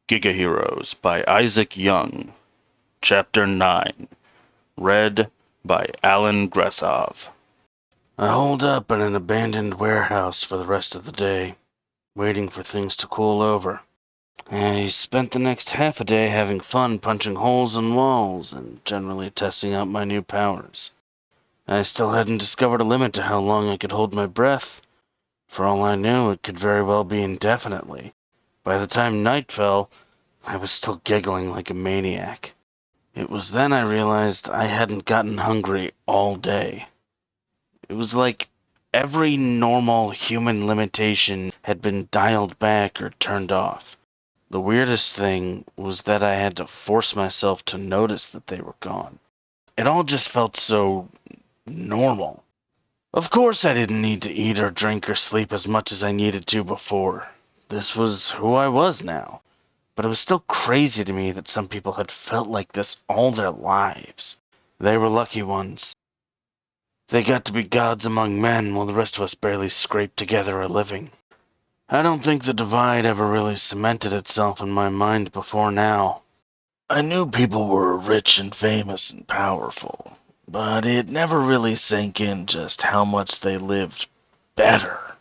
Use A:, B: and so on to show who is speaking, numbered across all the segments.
A: Gigaheroes by Isaac Young. Chapter 9. Read by Alan Gressov. I holed up in an abandoned warehouse for the rest of the day, waiting for things to cool over. I spent the next half a day having fun punching holes in walls and generally testing out my new powers. I still hadn't discovered a limit to how long I could hold my breath. For all I knew, it could very well be indefinitely. By the time night fell, I was still giggling like a maniac. It was then I realized I hadn't gotten hungry all day. It was like every normal human limitation had been dialed back or turned off. The weirdest thing was that I had to force myself to notice that they were gone. It all just felt so normal. Of course I didn't need to eat or drink or sleep as much as I needed to before. This was who I was now. But it was still crazy to me that some people had felt like this all their lives. They were lucky ones. They got to be gods among men while the rest of us barely scraped together a living. I don't think the divide ever really cemented itself in my mind before now. I knew people were rich and famous and powerful, but it never really sank in just how much they lived better.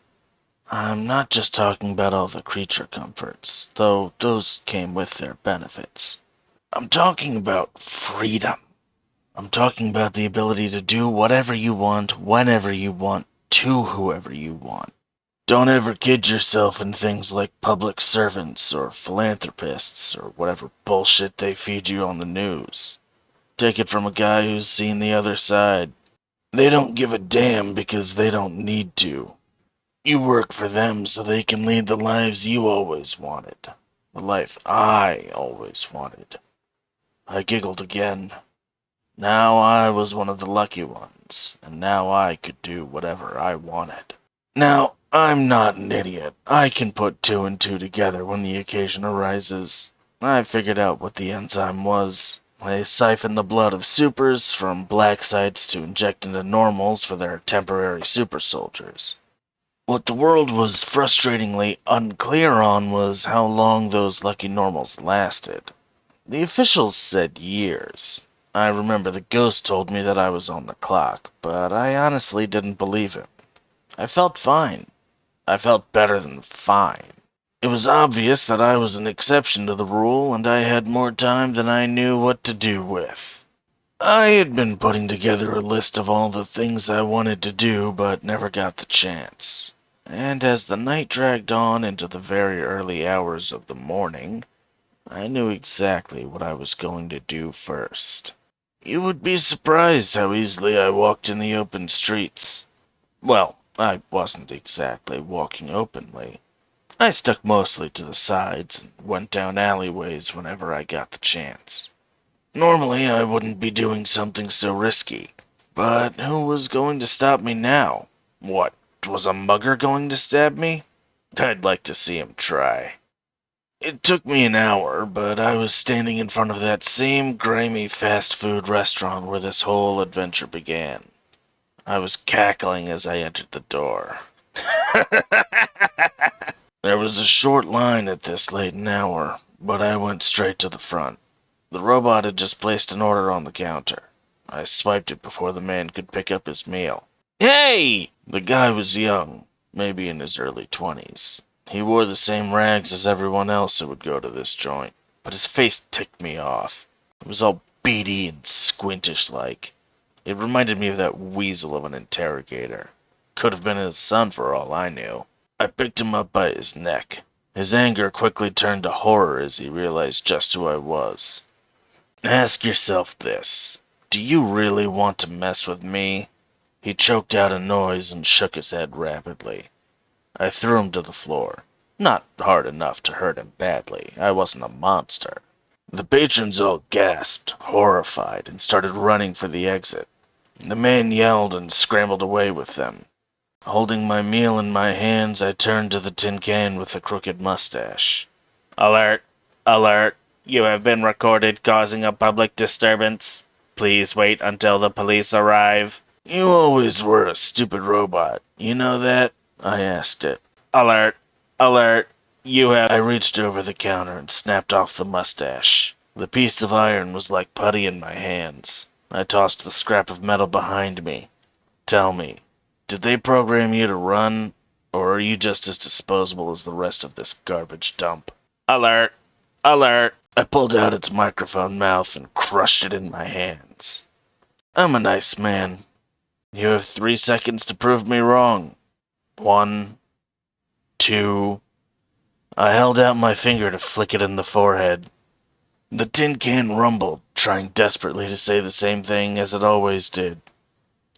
A: I'm not just talking about all the creature comforts, though those came with their benefits. I'm talking about freedom. I'm talking about the ability to do whatever you want, whenever you want, to whoever you want. Don't ever kid yourself in things like public servants or philanthropists or whatever bullshit they feed you on the news. Take it from a guy who's seen the other side. They don't give a damn because they don't need to. You work for them so they can lead the lives you always wanted. The life I always wanted. I giggled again. Now I was one of the lucky ones, and now I could do whatever I wanted. Now, I'm not an idiot. I can put two and two together when the occasion arises. I figured out what the enzyme was. They siphon the blood of supers from black sites to inject into normals for their temporary super soldiers. What the world was frustratingly unclear on was how long those lucky normals lasted. The officials said years. I remember the ghost told me that I was on the clock, but I honestly didn't believe him. I felt fine. I felt better than fine. It was obvious that I was an exception to the rule, and I had more time than I knew what to do with. I had been putting together a list of all the things I wanted to do, but never got the chance. And as the night dragged on into the very early hours of the morning, I knew exactly what I was going to do first. You would be surprised how easily I walked in the open streets. Well, I wasn't exactly walking openly. I stuck mostly to the sides and went down alleyways whenever I got the chance. Normally, I wouldn't be doing something so risky. But who was going to stop me now? What, was a mugger going to stab me? I'd like to see him try. It took me an hour, but I was standing in front of that same grimy fast food restaurant where this whole adventure began. I was cackling as I entered the door. There was a short line at this late an hour, but I went straight to the front. The robot had just placed an order on the counter. I swiped it before the man could pick up his meal. Hey! The guy was young, maybe in his early 20s. He wore the same rags as everyone else who would go to this joint, but his face ticked me off. It was all beady and squintish-like. It reminded me of that weasel of an interrogator. Could have been his son for all I knew. I picked him up by his neck. His anger quickly turned to horror as he realized just who I was. Ask yourself this. Do you really want to mess with me? He choked out a noise and shook his head rapidly. I threw him to the floor. Not hard enough to hurt him badly. I wasn't a monster. The patrons all gasped, horrified, and started running for the exit. The man yelled and scrambled away with them. Holding my meal in my hands, I turned to the tin can with the crooked mustache. Alert! Alert! You have been recorded causing a public disturbance. Please wait until the police arrive. You always were a stupid robot. You know that? I asked it. Alert! Alert! I reached over the counter and snapped off the mustache. The piece of iron was like putty in my hands. I tossed the scrap of metal behind me. Tell me, did they program you to run, or are you just as disposable as the rest of this garbage dump? Alert! Alert! I pulled out its microphone mouth and crushed it in my hands. I'm a nice man. You have 3 seconds to prove me wrong. 1, 2. I held out my finger to flick it in the forehead. The tin can rumbled, trying desperately to say the same thing as it always did.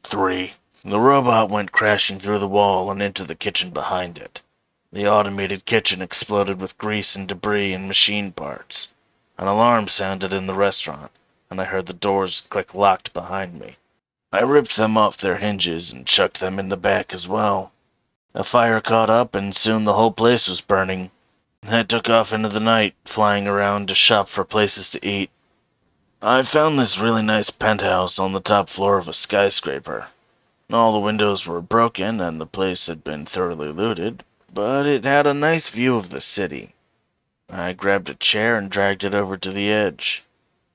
A: 3. The robot went crashing through the wall and into the kitchen behind it. The automated kitchen exploded with grease and debris and machine parts. An alarm sounded in the restaurant, and I heard the doors click locked behind me. I ripped them off their hinges and chucked them in the back as well. A fire caught up, and soon the whole place was burning. I took off into the night, flying around to shop for places to eat. I found this really nice penthouse on the top floor of a skyscraper. All the windows were broken and the place had been thoroughly looted, but it had a nice view of the city. I grabbed a chair and dragged it over to the edge.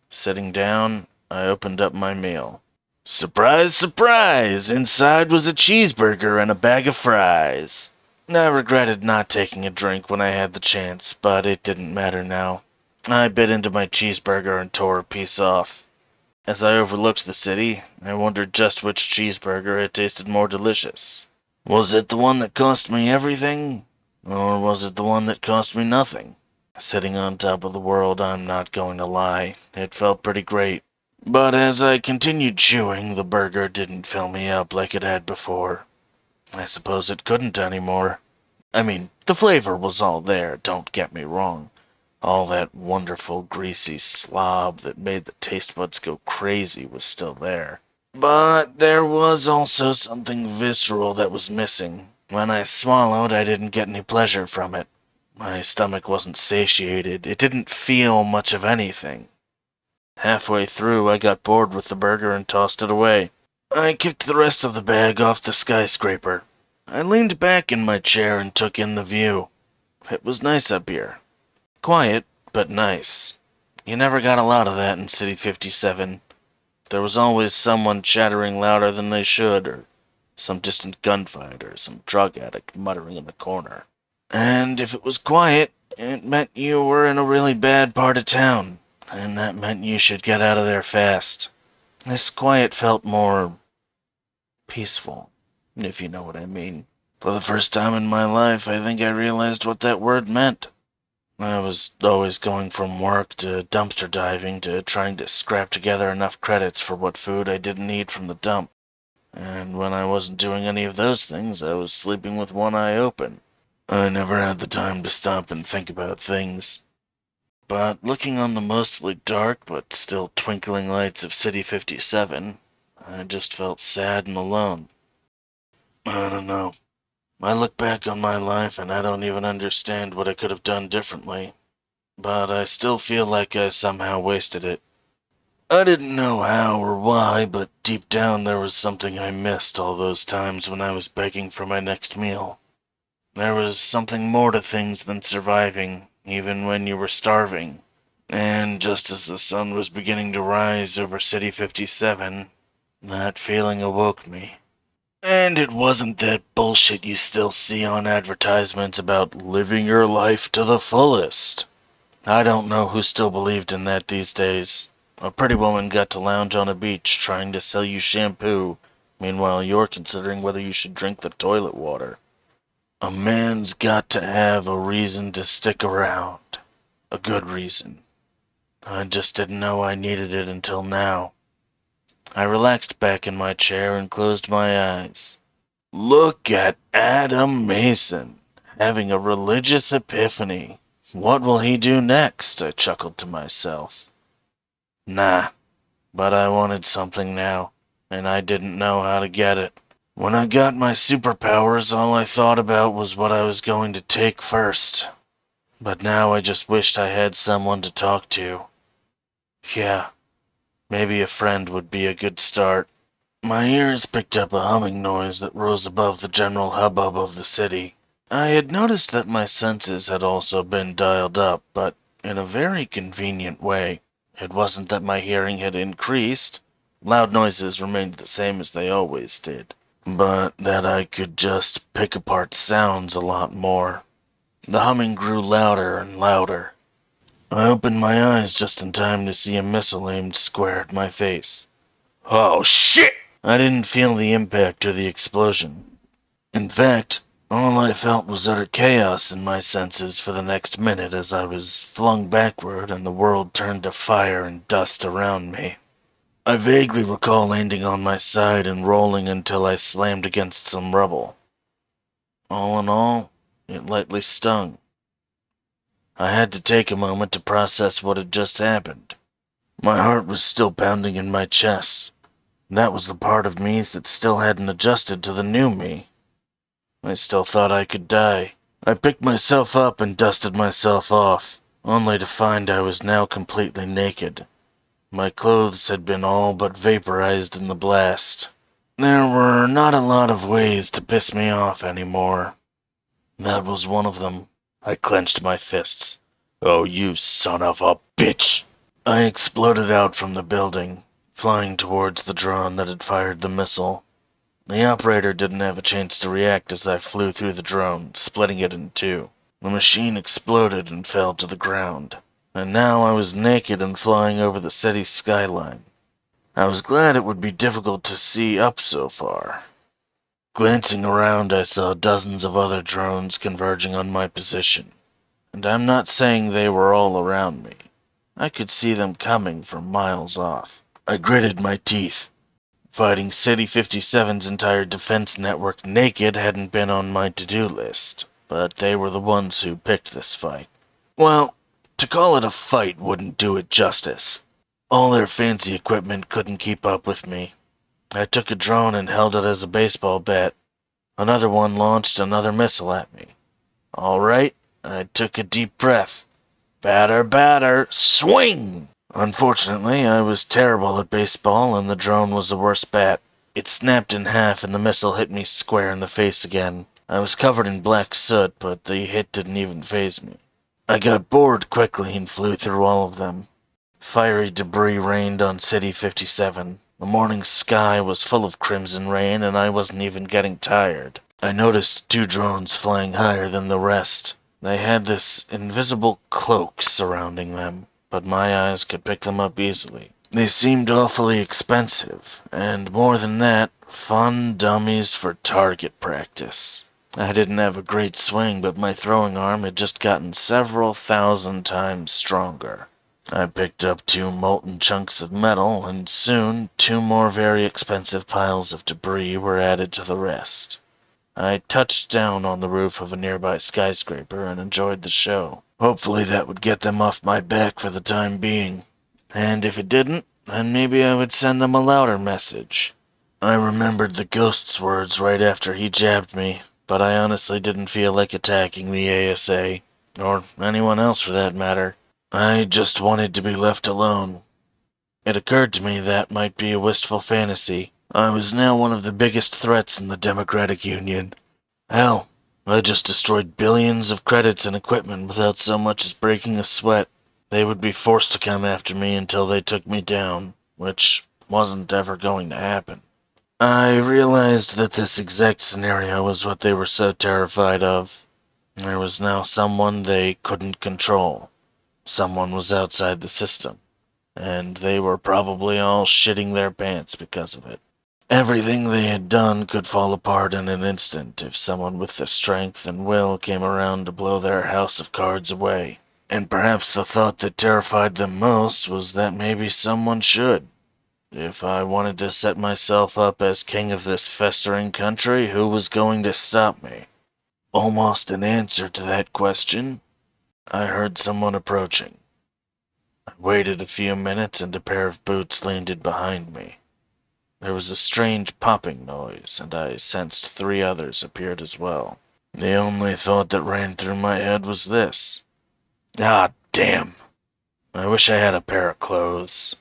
A: Sitting down, I opened up my meal. Surprise, surprise! Inside was a cheeseburger and a bag of fries. I regretted not taking a drink when I had the chance, but it didn't matter now. I bit into my cheeseburger and tore a piece off. As I overlooked the city, I wondered just which cheeseburger had tasted more delicious. Was it the one that cost me everything? Or was it the one that cost me nothing? Sitting on top of the world, I'm not going to lie. It felt pretty great. But as I continued chewing, the burger didn't fill me up like it had before. I suppose it couldn't anymore. I mean, the flavor was all there, don't get me wrong. All that wonderful greasy slob that made the taste buds go crazy was still there. But there was also something visceral that was missing. When I swallowed, I didn't get any pleasure from it. My stomach wasn't satiated. It didn't feel much of anything. Halfway through, I got bored with the burger and tossed it away. I kicked the rest of the bag off the skyscraper. I leaned back in my chair and took in the view. It was nice up here. Quiet, but nice. You never got a lot of that in City 57. There was always someone chattering louder than they should, or some distant gunfight, or some drug addict muttering in the corner. And if it was quiet, it meant you were in a really bad part of town, and that meant you should get out of there fast. This quiet felt more peaceful, if you know what I mean. For the first time in my life, I think I realized what that word meant. I was always going from work to dumpster diving to trying to scrap together enough credits for what food I didn't need from the dump. And when I wasn't doing any of those things, I was sleeping with one eye open. I never had the time to stop and think about things. But looking on the mostly dark but still twinkling lights of City 57, I just felt sad and alone. I don't know. I look back on my life and I don't even understand what I could have done differently. But I still feel like I somehow wasted it. I didn't know how or why, but deep down there was something I missed all those times when I was begging for my next meal. There was something more to things than surviving, even when you were starving. And just as the sun was beginning to rise over City 57, that feeling awoke me. And it wasn't that bullshit you still see on advertisements about living your life to the fullest. I don't know who still believed in that these days. A pretty woman got to lounge on a beach trying to sell you shampoo, meanwhile you're considering whether you should drink the toilet water. A man's got to have a reason to stick around. A good reason. I just didn't know I needed it until now. I relaxed back in my chair and closed my eyes. Look at Adam Mason, having a religious epiphany. What will he do next? I chuckled to myself. Nah, but I wanted something now, and I didn't know how to get it. When I got my superpowers, all I thought about was what I was going to take first. But now I just wished I had someone to talk to. Yeah, maybe a friend would be a good start. My ears picked up a humming noise that rose above the general hubbub of the city. I had noticed that my senses had also been dialed up, but in a very convenient way. It wasn't that my hearing had increased. Loud noises remained the same as they always did, but that I could just pick apart sounds a lot more. The humming grew louder and louder. I opened my eyes just in time to see a missile aimed square at my face. Oh, shit! I didn't feel the impact or the explosion. In fact, all I felt was utter chaos in my senses for the next minute as I was flung backward and the world turned to fire and dust around me. I vaguely recall landing on my side and rolling until I slammed against some rubble. All in all, it lightly stung. I had to take a moment to process what had just happened. My heart was still pounding in my chest. That was the part of me that still hadn't adjusted to the new me. I still thought I could die. I picked myself up and dusted myself off, only to find I was now completely naked. My clothes had been all but vaporized in the blast. There were not a lot of ways to piss me off anymore. That was one of them. I clenched my fists. Oh, you son of a bitch! I exploded out from the building, flying towards the drone that had fired the missile. The operator didn't have a chance to react as I flew through the drone, splitting it in two. The machine exploded and fell to the ground, and now I was naked and flying over the city skyline. I was glad it would be difficult to see up so far. Glancing around, I saw dozens of other drones converging on my position, and I'm not saying they were all around me. I could see them coming from miles off. I gritted my teeth. Fighting City 57's entire defense network naked hadn't been on my to-do list, but they were the ones who picked this fight. Well, to call it a fight wouldn't do it justice. All their fancy equipment couldn't keep up with me. I took a drone and held it as a baseball bat. Another one launched another missile at me. All right, I took a deep breath. Batter, batter, swing! Unfortunately, I was terrible at baseball, and the drone was the worst bat. It snapped in half, and the missile hit me square in the face again. I was covered in black soot, but the hit didn't even faze me. I got bored quickly and flew through all of them. Fiery debris rained on City 57. The morning sky was full of crimson rain, and I wasn't even getting tired. I noticed two drones flying higher than the rest. They had this invisible cloak surrounding them, but my eyes could pick them up easily. They seemed awfully expensive, and more than that, fun dummies for target practice. I didn't have a great swing, but my throwing arm had just gotten several thousand times stronger. I picked up two molten chunks of metal, and soon 2 more very expensive piles of debris were added to the rest. I touched down on the roof of a nearby skyscraper and enjoyed the show. Hopefully that would get them off my back for the time being. And if it didn't, then maybe I would send them a louder message. I remembered the ghost's words right after he jabbed me, but I honestly didn't feel like attacking the ASA, or anyone else for that matter. I just wanted to be left alone. It occurred to me that might be a wistful fantasy. I was now one of the biggest threats in the Democratic Union. Hell, I just destroyed billions of credits and equipment without so much as breaking a sweat. They would be forced to come after me until they took me down, which wasn't ever going to happen. I realized that this exact scenario was what they were so terrified of. There was now someone they couldn't control. Someone was outside the system, and they were probably all shitting their pants because of it. Everything they had done could fall apart in an instant if someone with the strength and will came around to blow their house of cards away. And perhaps the thought that terrified them most was that maybe someone should. If I wanted to set myself up as king of this festering country, who was going to stop me? Almost in answer to that question, I heard someone approaching. I waited a few minutes and a pair of boots landed behind me. There was a strange popping noise, and I sensed 3 others appeared as well. The only thought that ran through my head was this. Ah, damn. I wish I had a pair of clothes.